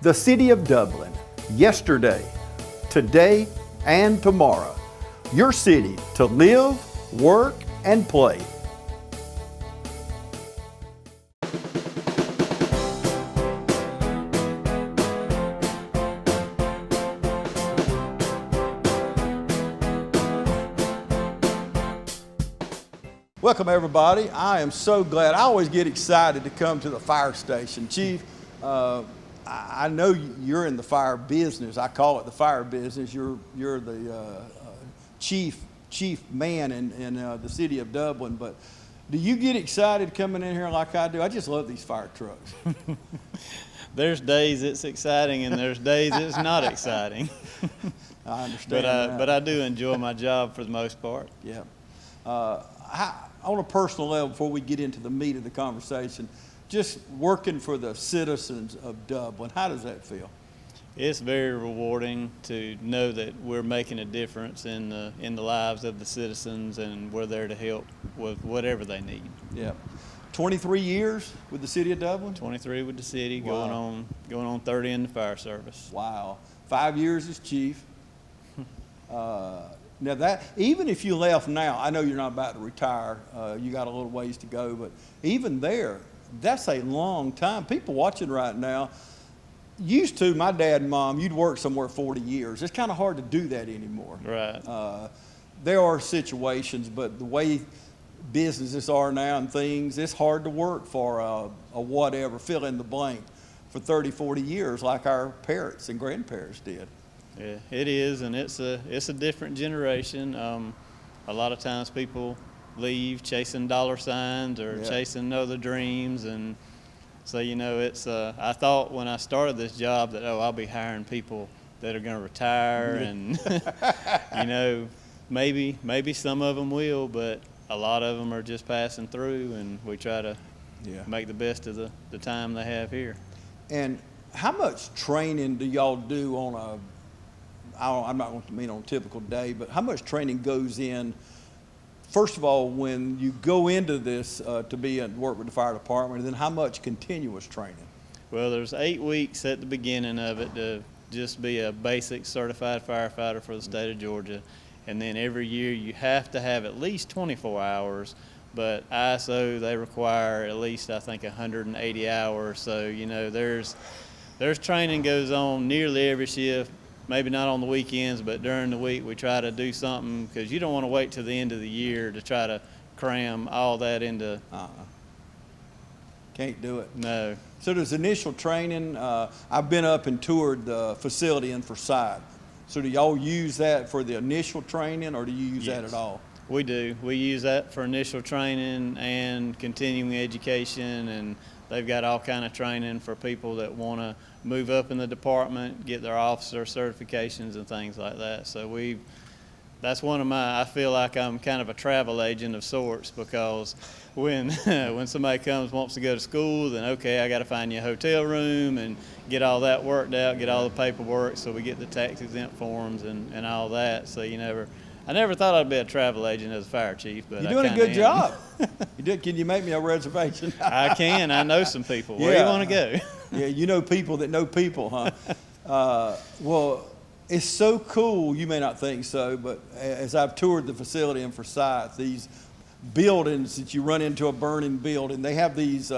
The City of Dublin, yesterday, today, and tomorrow. Your city to live, work, and play. Welcome everybody. I am so glad. I always get excited to come to the fire station. Chief, I know you're in the fire business. I call it the fire business. You're the chief man in the city of Dublin. But do you get excited coming in here like I do? I just love these fire trucks. There's days it's exciting and there's days it's not exciting. I understand. But I do enjoy my job for the most part. Yeah. On a personal level, before we get into the meat of the conversation, just working for the citizens of Dublin, how does that feel? It's very rewarding to know that we're making a difference in the lives of the citizens, and we're there to help with whatever they need. Yeah. 23 years with the city of Dublin? 23 with the city, Wow. going on 30 in the fire service. Wow. 5 years as chief. Now that, even if you left now, I know you're not about to retire, you got a little ways to go, but even there, that's a long time. People watching right now, used to, my dad and mom, you'd work somewhere 40 years. It's kind of hard to do that anymore. Right. There are situations, but the way businesses are now and things, it's hard to work for a whatever, fill in the blank, for 30, 40 years like our parents and grandparents did. Yeah, it is, and it's a different generation. A lot of times people leave chasing dollar signs or chasing other dreams, and so it's. I thought when I started this job that I'll be hiring people that are going to retire, and maybe some of them will, but a lot of them are just passing through, and we try to make the best of the time they have here. And how much training do y'all do on I'm not going to mean on a typical day, but how much training goes in, first of all, when you go into this to work with the fire department, and then how much continuous training? Well, there's 8 weeks at the beginning of it to just be a basic certified firefighter for the state of Georgia. And then every year you have to have at least 24 hours, but ISO, they require at least, I think, 180 hours. So, there's training goes on nearly every shift. Maybe not on the weekends, but during the week we try to do something, because you don't want to wait till the end of the year to try to cram all that into. Can't do it. No. So there's initial training. I've been up and toured the facility in Forsyth. So do y'all use that for the initial training, or do you use that at all? We do. We use that for initial training and continuing education, and they've got all kind of training for people that want to move up in the department, get their officer certifications and things like that. So that's one of I feel like I'm kind of a travel agent of sorts, because when somebody wants to go to school, then okay, I got to find you a hotel room and get all that worked out, get all the paperwork, so we get the tax exempt forms and all that. So I never thought I'd be a travel agent as a fire chief, but you're doing a good job. Can you make me a reservation? I can. I know some people. Where do you want to go? Yeah, you know people that know people, huh? Well, it's so cool. You may not think so, but as I've toured the facility in Forsyth, these buildings that you run into, a burning building, they have these.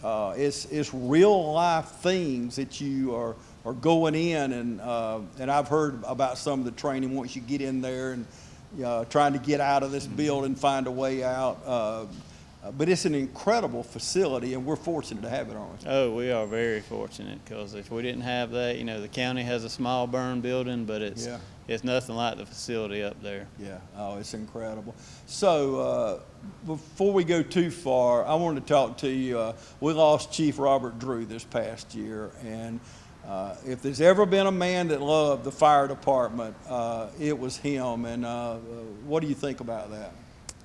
It's real life things that you are going in, and I've heard about some of the training once you get in there and trying to get out of this building, find a way out. But it's an incredible facility, and we're fortunate to have it, aren't we? Oh, we are very fortunate, because if we didn't have that, the county has a small burn building, but it's nothing like the facility up there. Yeah, oh, it's incredible. So before we go too far, I wanted to talk to you. We lost Chief Robert Drew this past year, and if there's ever been a man that loved the fire department, it was him. And what do you think about that?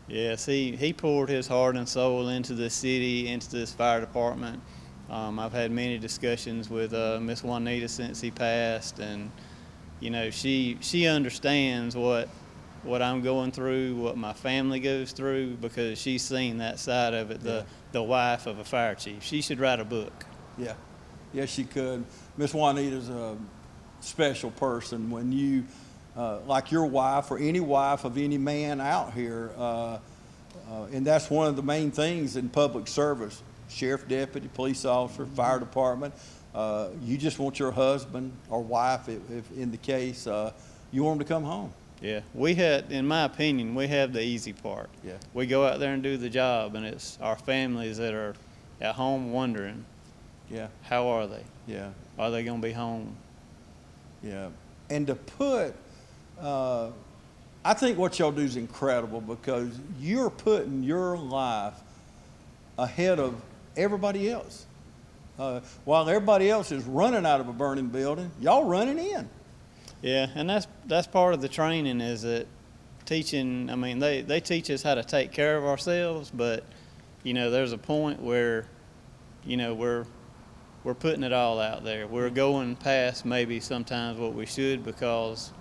Yes, he poured his heart and soul into the city, into this fire department. I've had many discussions with Miss Juanita since he passed, and she understands what I'm going through, what my family goes through, because she's seen that side of it. The wife of a fire chief. She should write a book. Yeah. Yes, she could. Miss Juanita's a special person. When you, like your wife or any wife of any man out here, and that's one of the main things in public service, sheriff, deputy, police officer, fire department. You just want your husband or wife, if in the case, you want them to come home. Yeah, we had, in my opinion, we have the easy part. Yeah. We go out there and do the job, and it's our families that are at home wondering, Yeah. how are they? Yeah. Are they going to be home? Yeah. And to put, I think what y'all do is incredible, because you're putting your life ahead of everybody else. While everybody else is running out of a burning building, y'all running in. Yeah, and that's part of the training, is that teaching. I mean, they teach us how to take care of ourselves, but there's a point where we're putting it all out there. We're going past maybe sometimes what we should, because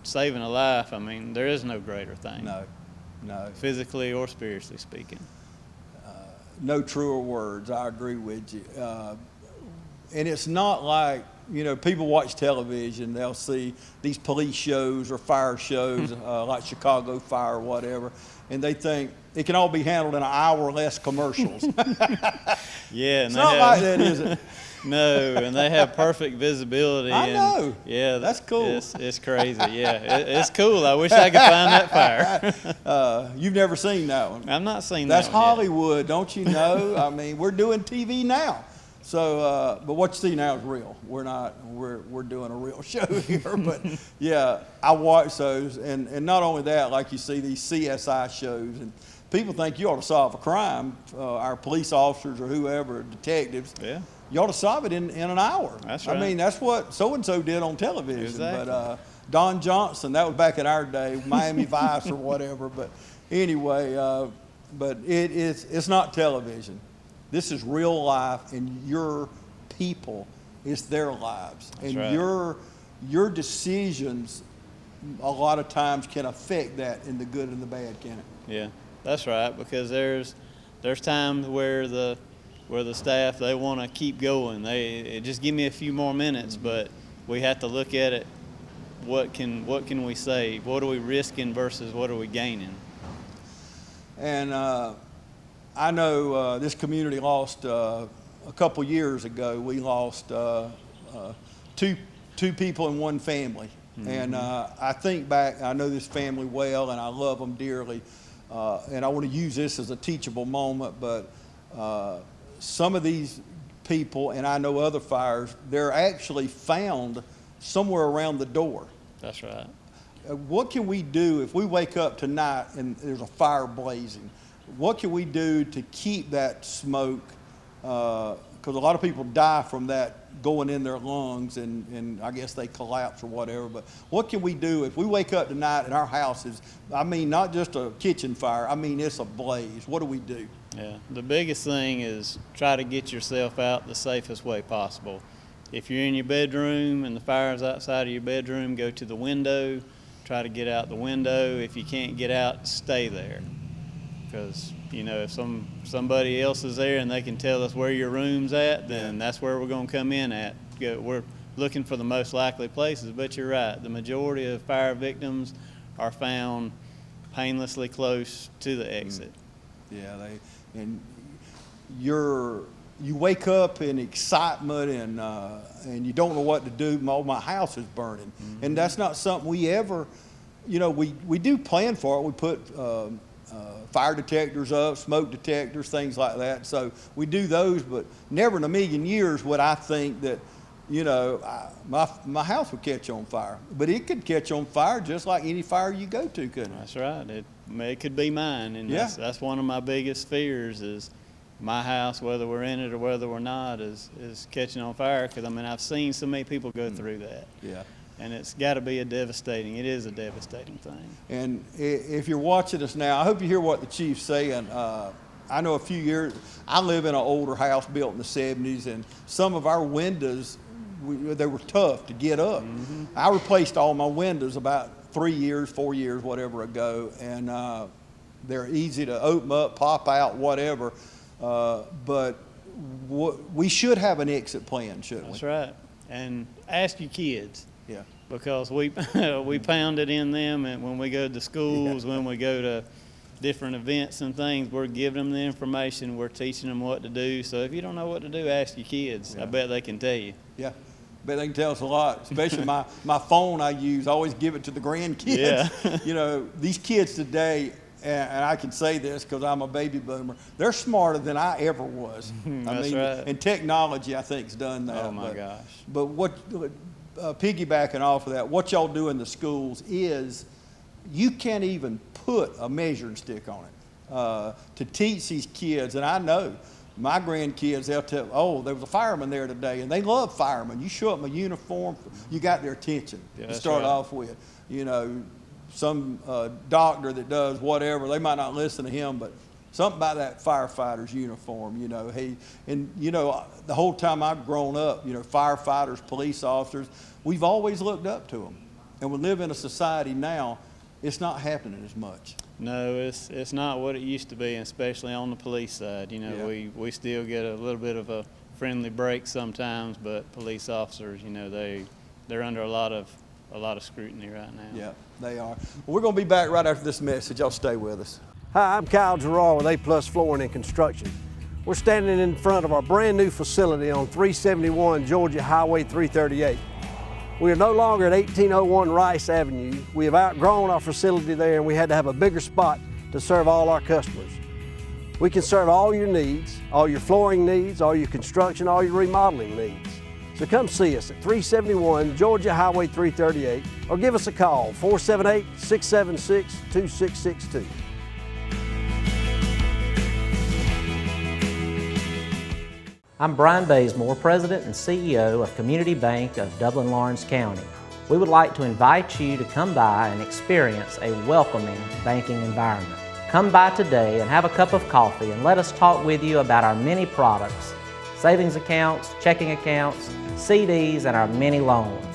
saving a life, there is no greater thing. No. Physically or spiritually speaking. No truer words. I agree with you. And it's not like, people watch television, they'll see these police shows or fire shows, like Chicago Fire or whatever, and they think it can all be handled in an hour or less commercials. Yeah, it's not like that, is it? No, and they have perfect visibility. I know. Yeah, that's cool. It's crazy. Yeah, it's cool. I wish I could find that fire. You've never seen that one? I've not seen That's that one Hollywood, yet. Don't you know? We're doing TV now. So, but what you see now is real. We're doing a real show here. But yeah, I watch those, and not only that, like you see these CSI shows, and people think you ought to solve a crime. Our police officers or whoever, detectives. Yeah. You ought to solve it in an hour. That's right. That's what so-and-so did on television. Exactly. But Don Johnson, that was back in our day, Miami Vice or whatever. But anyway, but it's not television. This is real life, and your people, it's their lives. That's and right. your decisions a lot of times can affect that in the good and the bad, can it? Yeah, that's right, because there's times where the staff, they want to keep going. They just give me a few more minutes, but we have to look at it. What can we save? What are we risking versus what are we gaining? And I know this community lost a couple years ago. We lost two people in one family, and I think back. I know this family well, and I love them dearly. And I want to use this as a teachable moment, but. Some of these people, and I know other fires, they're actually found somewhere around the door. That's right. What can we do if we wake up tonight and there's a fire blazing? What can we do to keep that smoke? Because a lot of people die from that going in their lungs, and I guess they collapse or whatever. But what can we do if we wake up tonight and our house is, not just a kitchen fire, it's ablaze? What do we do? Yeah, the biggest thing is try to get yourself out the safest way possible. If you're in your bedroom and the fire's outside of your bedroom, go to the window, try to get out the window. If you can't get out, stay there. Because, if somebody else is there and they can tell us where your room's at, then that's where we're going to come in at. We're looking for the most likely places, but you're right. The majority of fire victims are found painlessly close to the exit. Yeah, and you wake up in excitement, and you don't know what to do. My house is burning, and that's not something we ever, we do plan for it. We put fire detectors up, smoke detectors, things like that. So we do those, but never in a million years would I think that, my house would catch on fire. But it could catch on fire just like any fire you go to, couldn't it? That's right. It could be mine, and yeah. that's one of my biggest fears is my house, whether we're in it or whether we're not, is catching on fire. Because I've seen so many people go through that. Yeah. And it's got to be it is a devastating thing. And if you're watching us now, I hope you hear what the chief's saying. I know a few years, I live in an older house built in the 70s, and some of our windows, they were tough to get up. I replaced all my windows about 4 years, whatever ago, and they're easy to open up, pop out, whatever. But we should have an exit plan, shouldn't we? That's right. And ask your kids. Yeah. Because we we pound it in them, and when we go to schools, when we go to different events and things, we're giving them the information, we're teaching them what to do. So if you don't know what to do, ask your kids. Yeah. I bet they can tell you. Yeah. Bet they can tell us a lot, especially my phone I use. I always give it to the grandkids. Yeah. You know, these kids today, and I can say this because I'm a baby boomer, they're smarter than I ever was. That's right. And technology, I think, has done that. Oh, my gosh. But piggybacking off of that, what y'all do in the schools is you can't even put a measuring stick on it to teach these kids. And I know my grandkids, they'll tell, oh, there was a fireman there today, and they love firemen. You show up in a uniform, you got their attention to start off with. You know, some doctor that does whatever, they might not listen to him, but something about that firefighter's uniform, you know. The whole time I've grown up, you know, firefighters, police officers, we've always looked up to them. And we live in a society now, it's not happening as much. No, it's not what it used to be, especially on the police side. You know, we still get a little bit of a friendly break sometimes, but police officers, you know, they're under a lot of scrutiny right now. Yeah, they are. Well, we're going to be back right after this message. Y'all stay with us. Hi, I'm Kyle Gerard with A+ Flooring and Construction. We're standing in front of our brand new facility on 371 Georgia Highway 338. We are no longer at 1801 Rice Avenue. We have outgrown our facility there, and we had to have a bigger spot to serve all our customers. We can serve all your needs, all your flooring needs, all your construction, all your remodeling needs. So come see us at 371 Georgia Highway 338 or give us a call, 478-676-2662. I'm Brian Bazemore, President and CEO of Community Bank of Dublin-Lawrence County. We would like to invite you to come by and experience a welcoming banking environment. Come by today and have a cup of coffee and let us talk with you about our many products, savings accounts, checking accounts, CDs, and our many loans.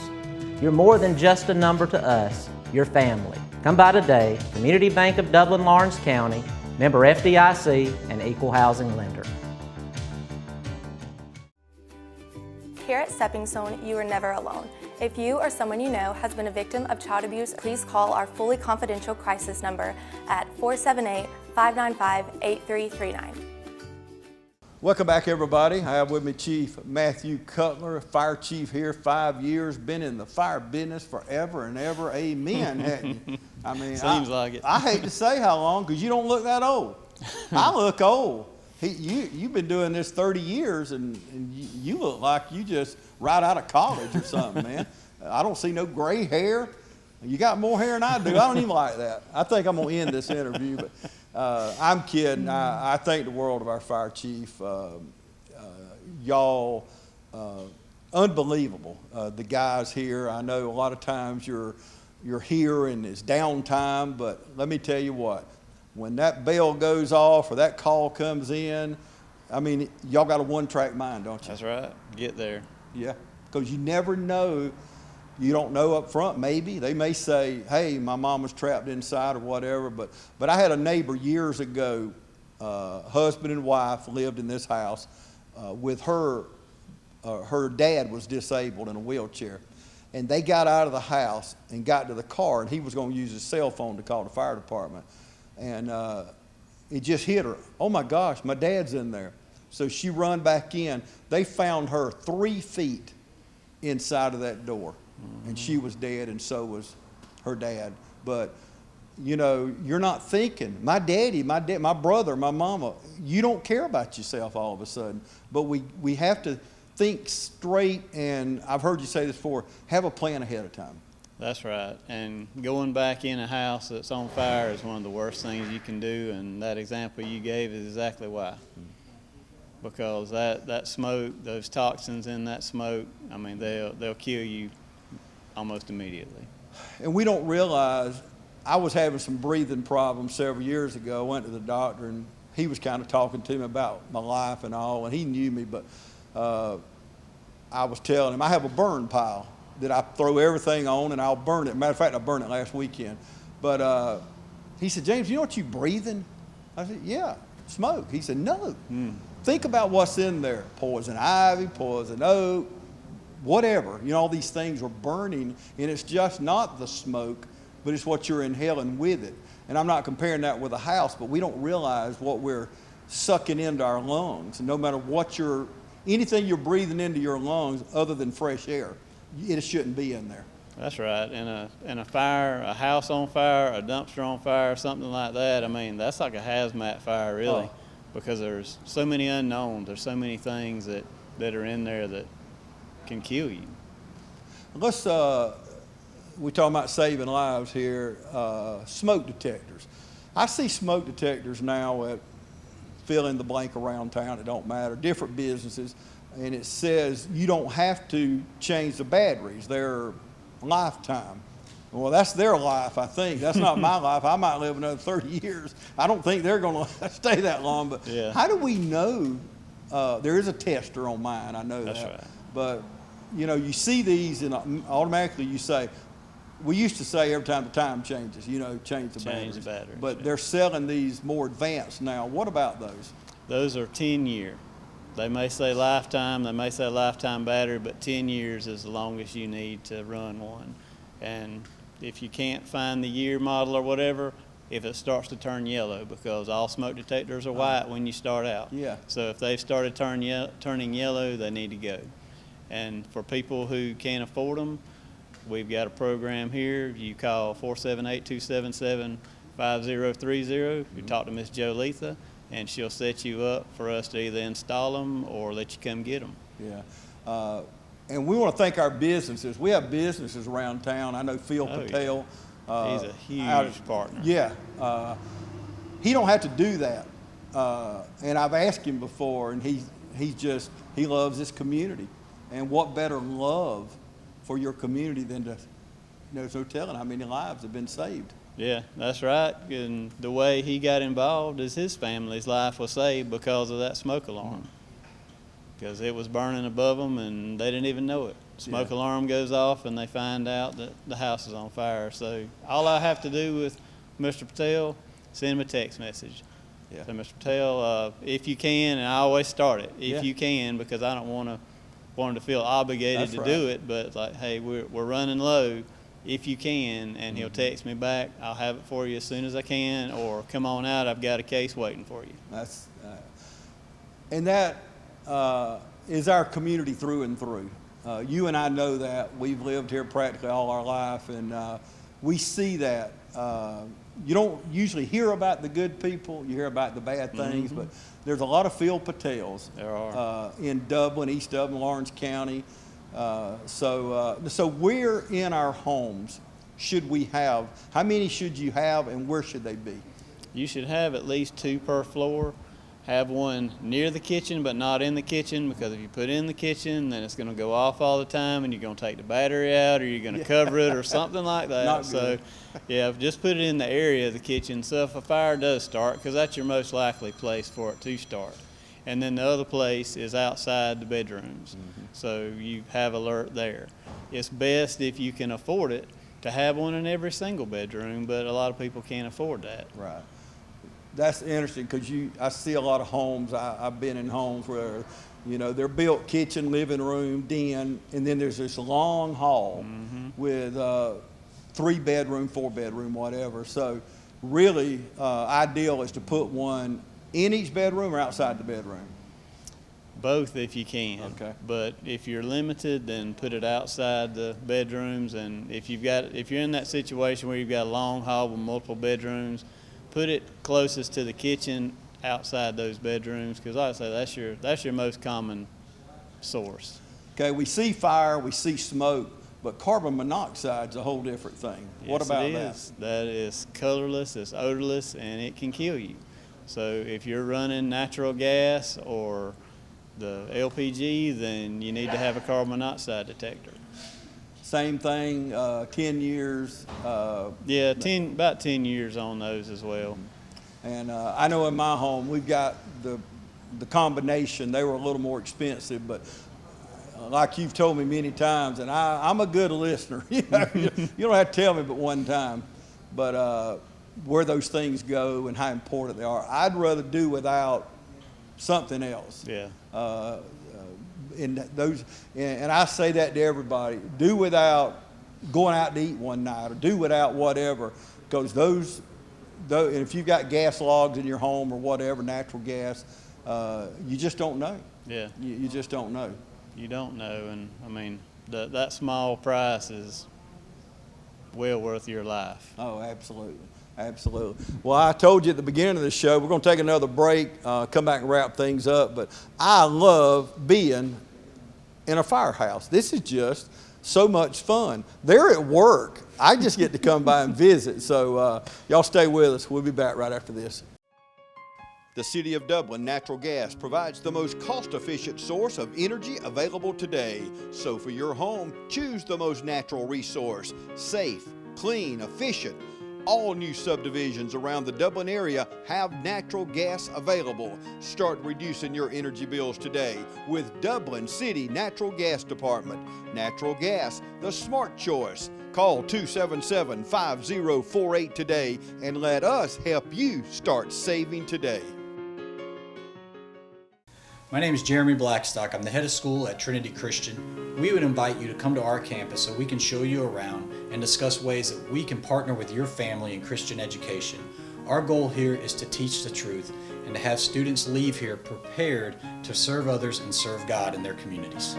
You're more than just a number to us, you're family. Come by today, Community Bank of Dublin-Lawrence County, member FDIC, and equal housing lender. Here at Stepping Stone, you are never alone. If you or someone you know has been a victim of child abuse, please call our fully confidential crisis number at 478-595-8339. Welcome back, everybody. I have with me Chief Matthew Cutler, fire chief here, 5 years, been in the fire business forever and ever. Amen, hadn't you? I mean, Seems like it. I hate to say how long, because you don't look that old. I look old. You've been doing this 30 years, and you look like you just right out of college or something, man. I don't see no gray hair. You got more hair than I do. I don't even like that. I think I'm going to end this interview, but I'm kidding. I thank the world of our fire chief. Y'all, unbelievable. The guys here, I know a lot of times you're here and it's downtime, but let me tell you what. When that bell goes off or that call comes in, I mean, y'all got a one-track mind, don't you? That's right. Get there. Yeah, because you never know. You don't know up front, maybe. They may say, hey, my mom was trapped inside or whatever. But I had a neighbor years ago, husband and wife lived in this house with her. Her dad was disabled in a wheelchair. And they got out of the house and got to the car, and he was going to use his cell phone to call the fire department. And it just hit her. Oh my gosh, my dad's in there. So she run back in. They found her 3 feet inside of that door. Mm-hmm. And she was dead, and so was her dad. But, you know, you're not thinking. My daddy, my brother, my mama, you don't care about yourself all of a sudden. But we have to think straight, and I've heard you say this before, have a plan ahead of time. That's right. And going back in a house that's on fire is one of the worst things you can do, and that example you gave is exactly why. Because that smoke, those toxins in that smoke, I mean, they'll kill you almost immediately. And we don't realize, I was having some breathing problems several years ago. I went to the doctor, and he was kind of talking to me about my life and all, and he knew me, but I was telling him I have a burn pile that I throw everything on, and I'll burn it. Matter of fact, I burned it last weekend. But he said, James, you know what you breathing? I said, yeah, smoke. He said, no. think about what's in there. Poison ivy, poison oak, whatever. You know, all these things are burning, and it's just not the smoke, but it's what you're inhaling with it. And I'm not comparing that with a house, but we don't realize what we're sucking into our lungs. And no matter what anything you're breathing into your lungs other than fresh air, it shouldn't be in there. That's right. In a fire, a house on fire, a dumpster on fire, something like that, I mean, that's like a hazmat fire, really, because there's so many unknowns. There's so many things that are in there that can kill you. Let's, we're talking about saving lives here, smoke detectors. I see smoke detectors now at fill in the blank around town, it don't matter, different businesses, and it says you don't have to change the batteries. They're lifetime. Well, that's their life, I think. That's not my life. I might live another 30 years. I don't think they're going to stay that long. But yeah. How do we know? There is a tester on mine. I know that's that. Right. But, you know, you see these and automatically you say, we used to say every time the time changes, you know, change the batteries. But yeah. They're selling these more advanced now. What about those? Those are 10-year. They may say lifetime, they may say lifetime battery, but 10 years is the longest you need to run one. And if you can't find the year, model, or whatever, if it starts to turn yellow, because all smoke detectors are white when you start out. Yeah. So if they've started turning yellow, they need to go. And for people who can't afford them, we've got a program here. You call 478-277-5030. You talk to Miss Jolitha, and she'll set you up for us to either install them or let you come get them. Yeah. And we want to thank our businesses. We have businesses around town. I know Phil Patel. Yeah. He's a huge partner. Yeah. He don't have to do that. And I've asked him before, and he loves this community. And what better love for your community than to, there's no telling how many lives have been saved. Yeah, that's right. And the way he got involved is his family's life was saved because of that smoke alarm. Because it was burning above them and they didn't even know it. Smoke alarm goes off and they find out that the house is on fire. So all I have to do with Mr. Patel, send him a text message. Yeah. So Mr. Patel, if you can, and I always start it, if you can, because I don't want him to feel obligated to do it, but like, hey, we're running low. If you can, and he'll text me back, I'll have it for you as soon as I can, or come on out, I've got a case waiting for you. That's, and that is our community through and through. You and I know that. We've lived here practically all our life, and we see that. You don't usually hear about the good people. You hear about the bad things, but there's a lot of Phil Patels. There are. In Dublin, East Dublin, Lawrence County. So where in our homes should we have, how many should you have, and where should they be? You should have at least 2 per floor. Have one near the kitchen but not in the kitchen, because if you put it in the kitchen, then it's going to go off all the time and you're going to take the battery out, or you're going to cover it or something like that. Not so yeah, just put it in the area of the kitchen. So if a fire does start, because that's your most likely place for it to start. And then the other place is outside the bedrooms. So you have alert there. It's best if you can afford it to have one in every single bedroom, but a lot of people can't afford that. Right. That's interesting, because I see a lot of homes. I've been in homes where, you know, they're built kitchen, living room, den, and then there's this long hall with 3-bedroom, 4-bedroom, whatever. So really ideal is to put one in each bedroom or outside the bedroom? Both if you can. Okay. But if you're limited, then put it outside the bedrooms. And if you're in that situation where you've got a long hall with multiple bedrooms, put it closest to the kitchen outside those bedrooms, because like I say, that's your most common source. Okay, we see fire, we see smoke, but carbon monoxide's a whole different thing. What about it is. That is colorless, it's odorless, and it can kill you. So if you're running natural gas or the LPG, then you need to have a carbon monoxide detector. Same thing, 10 years. Yeah, about 10 years on those as well. And I know in my home we've got the combination. They were a little more expensive, but like you've told me many times, and I'm a good listener. You know, you don't have to tell me but one time, but where those things go and how important they are. I'd rather do without something else. Yeah. And I say that to everybody: do without going out to eat one night, or do without whatever, because those, and if you've got gas logs in your home or whatever, natural gas, you just don't know. Yeah. You just don't know. You don't know, and I mean that small price is well worth your life. Oh, absolutely. Absolutely. Well, I told you at the beginning of the show, we're going to take another break, come back and wrap things up, but I love being in a firehouse. This is just so much fun. They're at work. I just get to come by and visit. So y'all stay with us. We'll be back right after this. The City of Dublin Natural Gas provides the most cost-efficient source of energy available today. So for your home, choose the most natural resource. Safe, clean, efficient. All new subdivisions around the Dublin area have natural gas available. Start reducing your energy bills today with Dublin City Natural Gas Department. Natural gas, the smart choice. Call 277-5048 today and let us help you start saving today. My name is Jeremy Blackstock. I'm the head of school at Trinity Christian. We would invite you to come to our campus so we can show you around and discuss ways that we can partner with your family in Christian education. Our goal here is to teach the truth and to have students leave here prepared to serve others and serve God in their communities.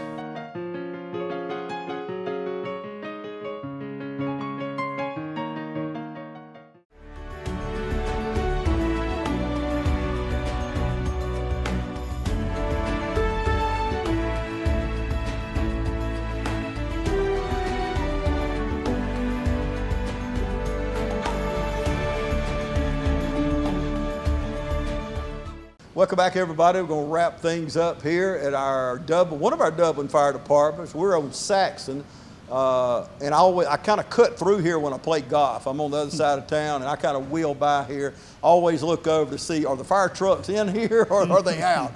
Welcome back, everybody. We're going to wrap things up here at our one of our Dublin fire departments. We're on Saxon, and I kind of cut through here when I play golf. I'm on the other side of town, and I kind of wheel by here. Always look over to see, are the fire trucks in here or are they out?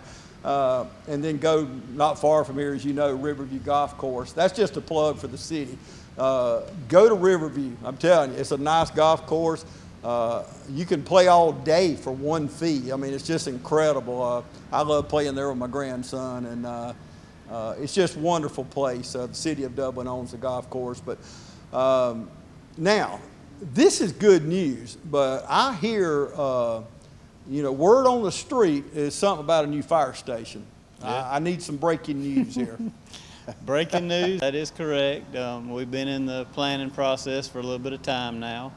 And then go not far from here, as you know, Riverview Golf Course. That's just a plug for the city. Go to Riverview. I'm telling you, it's a nice golf course. You can play all day for one fee. I mean, it's just incredible. I love playing there with my grandson, and it's just a wonderful place. The city of Dublin owns the golf course. But now, this is good news, but I hear, word on the street is something about a new fire station. Yeah. I need some breaking news here. Breaking news, that is correct. We've been in the planning process for a little bit of time now.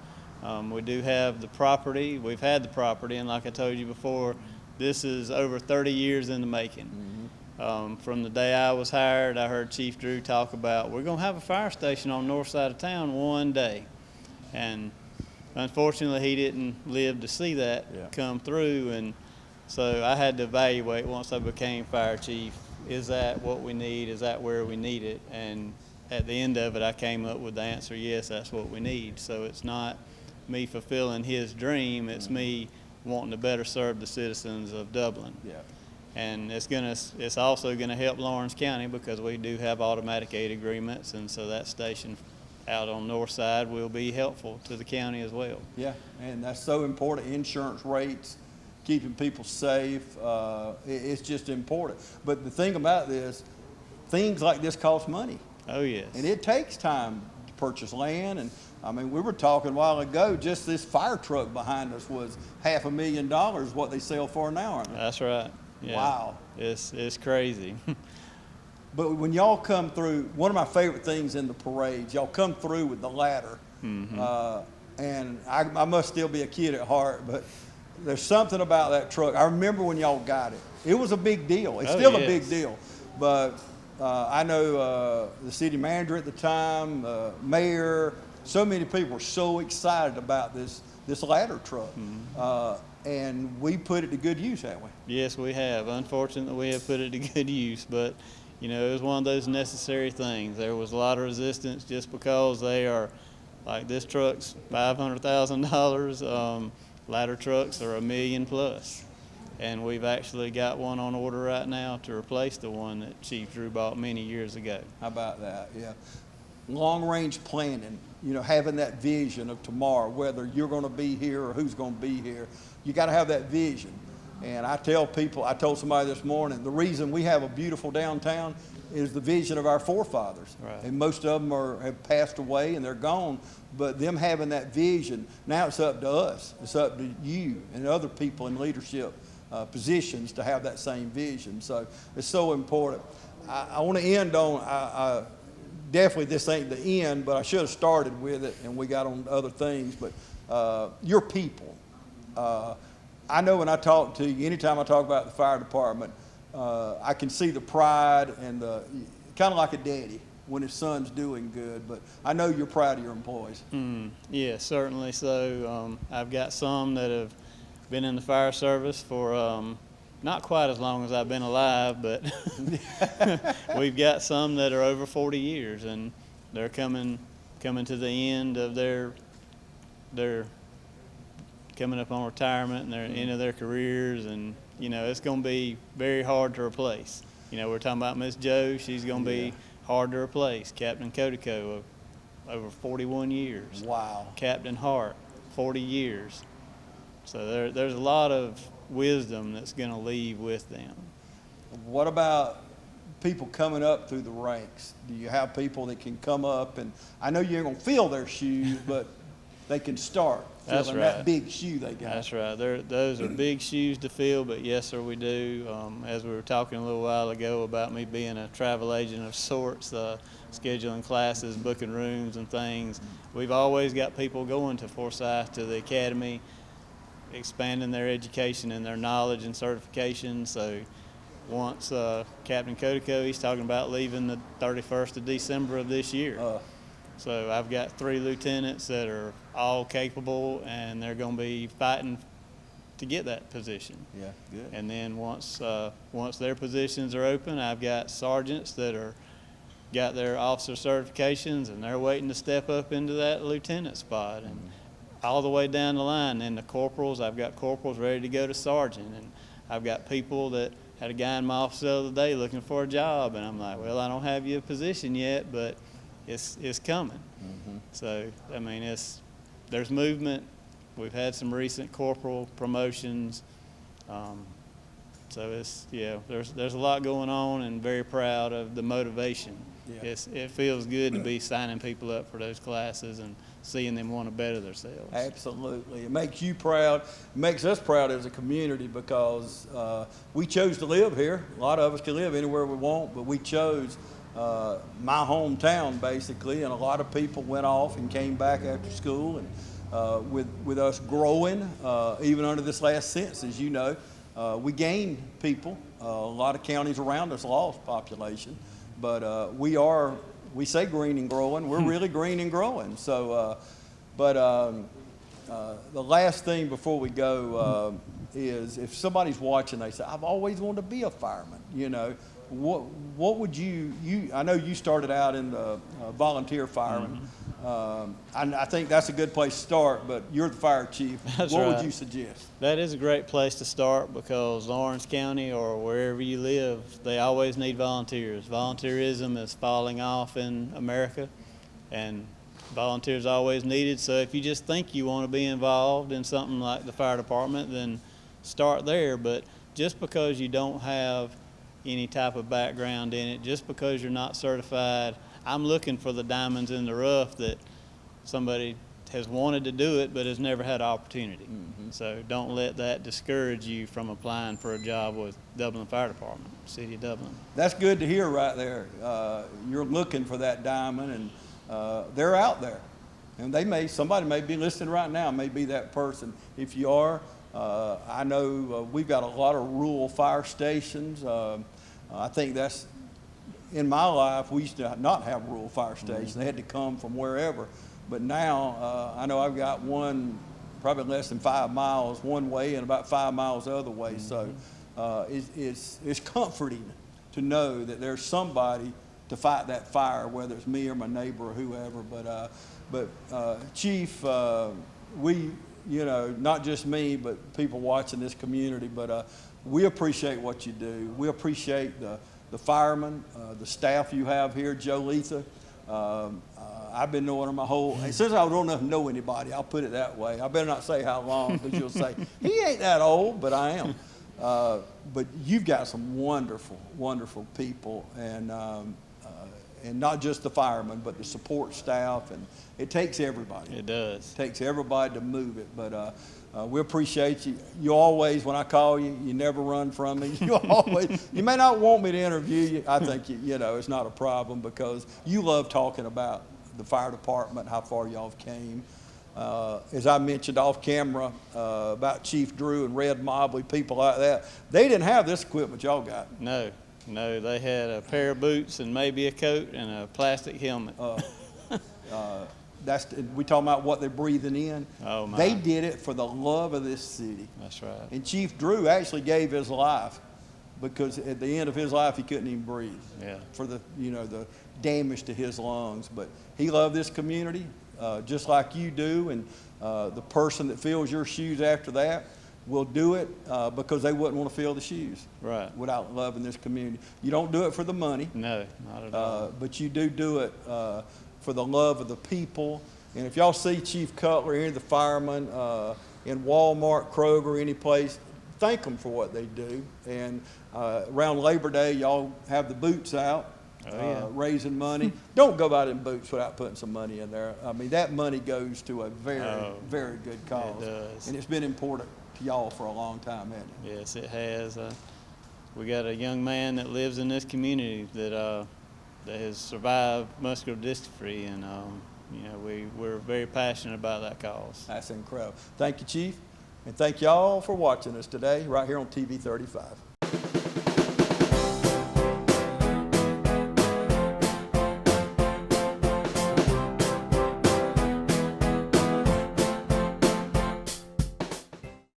We do have the property. We've had the property, and like I told you before, this is over 30 years in the making. Mm-hmm. From the day I was hired, I heard Chief Drew talk about, we're going to have a fire station on the north side of town one day. And unfortunately, he didn't live to see that come through, and so I had to evaluate once I became fire chief, is that what we need? Is that where we need it? And at the end of it, I came up with the answer, yes, that's what we need. So it's not me fulfilling his dream, it's me wanting to better serve the citizens of Dublin. Yeah. And it's also gonna help Lawrence County because we do have automatic aid agreements, and so that station out on the north side will be helpful to the county as well. Yeah, and that's so important. Insurance rates, keeping people safe, it's just important. But the thing about this, things like this cost money. Oh yes. And it takes time to purchase land, and I mean, we were talking a while ago, just this fire truck behind us was $500,000 what they sell for now, aren't they? That's right. Yeah. Wow. It's crazy. But when y'all come through, one of my favorite things in the parades, y'all come through with the ladder. Mm-hmm. And I must still be a kid at heart, but there's something about that truck. I remember when y'all got it. It was a big deal. It's still a big deal. But I know the city manager at the time, mayor, so many people were so excited about this ladder truck. Mm-hmm. And we put it to good use, haven't we? Yes, we have. Unfortunately, we have put it to good use, but it was one of those necessary things. There was a lot of resistance just because they are, like this truck's $500,000. Ladder trucks are $1 million plus. And we've actually got one on order right now to replace the one that Chief Drew bought many years ago. How about that? Yeah. Long-range planning, having that vision of tomorrow, whether you're going to be here or who's going to be here. You got to have that vision. And I tell people, I told somebody this morning, the reason we have a beautiful downtown is the vision of our forefathers. Right. And most of them have passed away and they're gone, but them having that vision, now it's up to us. It's up to you and other people in leadership positions to have that same vision. So it's so important. I want to end on, definitely this ain't the end, but I should have started with it and we got on other things, but your people. I know when I talk to you, anytime I talk about the fire department, I can see the pride and the, kind of like a daddy when his son's doing good, but I know you're proud of your employees. Yeah, certainly so. I've got some that have been in the fire service for not quite as long as I've been alive, but we've got some that are over 40 years, and they're coming to the end of their coming up on retirement and their end of their careers, and you know it's going to be very hard to replace. You know, we're talking about Miss Jo. She's going to be hard to replace. Captain Kotico, over 41 years. Wow. Captain Hart, 40 years. So there's a lot of wisdom that's going to leave with them. What about people coming up through the ranks? Do you have people that can come up, and I know you ain't going to fill their shoes, but they can start That's filling right. that big shoe they got? That's right. Those are big shoes to fill, but yes, sir, we do. As we were talking a little while ago about me being a travel agent of sorts, scheduling classes, booking rooms and things, we've always got people going to Forsyth, to the academy, expanding their education and their knowledge and certification. So once Captain Kotico, he's talking about leaving the 31st of December of this year. So I've got 3 lieutenants that are all capable, and they're going to be fighting to get that position. Yeah, good. And then once their positions are open, I've got sergeants that are got their officer certifications, and they're waiting to step up into that lieutenant spot, and all the way down the line. And the corporals, I've got corporals ready to go to sergeant, and I've got people that had a guy in my office the other day looking for a job, and I'm like, well, I don't have you a position yet, but it's coming. So I mean, there's movement. We've had some recent corporal promotions, so there's a lot going on, and very proud of the motivation. Yeah. It feels good to be signing people up for those classes and seeing them want to better themselves. Absolutely. It makes you proud. It makes us proud as a community, because we chose to live here. A lot of us can live anywhere we want, but we chose my hometown, basically, and a lot of people went off and came back after school, and with us growing, even under this last census, as you know, we gained people. A lot of counties around us lost population, but we say green and growing. We're really green and growing. So, the last thing before we go is, if somebody's watching, they say, I've always wanted to be a fireman, you know, what would you I know you started out in the volunteer fireman. I think that's a good place to start, but you're the fire chief. That's what right. would you suggest? That is a great place to start, because Lawrence County or wherever you live, they always need volunteers. Volunteerism is falling off in America, and volunteers are always needed. So if you just think you want to be involved in something like the fire department, then start there. But just because you don't have any type of background in it, just because you're not certified, I'm looking for the diamonds in the rough that somebody has wanted to do it but has never had opportunity. So don't let that discourage you from applying for a job with Dublin Fire Department, City of Dublin. That's good to hear right there. You're looking for that diamond, and they're out there. And somebody may be listening right now, may be that person. If you are, I know we've got a lot of rural fire stations. I think that's, in my life, we used to not have rural fire stations. They had to come from wherever. But now, I know I've got one probably less than 5 miles one way and about 5 miles the other way. So it's comforting to know that there's somebody to fight that fire, whether it's me or my neighbor or whoever. But Chief, we, you know, not just me, but people watching this community, but we appreciate what you do. We appreciate the firemen, the staff you have here, Joe Letha. I've been knowing her my whole, since I don't know anybody, I'll put it that way. I better not say how long, because you'll say, he ain't that old, but I am. But you've got some wonderful, wonderful people, and not just the firemen, but the support staff, and it takes everybody. It does. It takes everybody to move it, but we appreciate you. You always, when I call you, you never run from me. You always, you may not want me to interview you. I think, you know, it's not a problem because you love talking about the fire department, how far y'all came. As I mentioned off camera about Chief Drew and Red Mobley, people like that, they didn't have this equipment y'all got. No, they had a pair of boots and maybe a coat and a plastic helmet. We talking about what they're breathing in. Oh, my. They did it for the love of this city. That's right. And Chief Drew actually gave his life because at the end of his life he couldn't even breathe. Yeah. For the the damage to his lungs. But he loved this community just like you do, and the person that fills your shoes after that will do it because they wouldn't want to fill the shoes. Right. Without loving this community. You don't do it for the money. No, not at all. But you do it for the love of the people. And if y'all see Chief Cutler, any of the firemen in Walmart, Kroger, any place, thank them for what they do. And around Labor Day, y'all have the boots out, raising money. Don't go out in boots without putting some money in there. I mean, that money goes to a very, very good cause. It does. And it's been important to y'all for a long time, hasn't it? Yes, it has. We got a young man that lives in this community that has survived muscular dystrophy, and we're very passionate about that cause. That's incredible. Thank you, Chief, and thank y'all for watching us today right here on TV 35.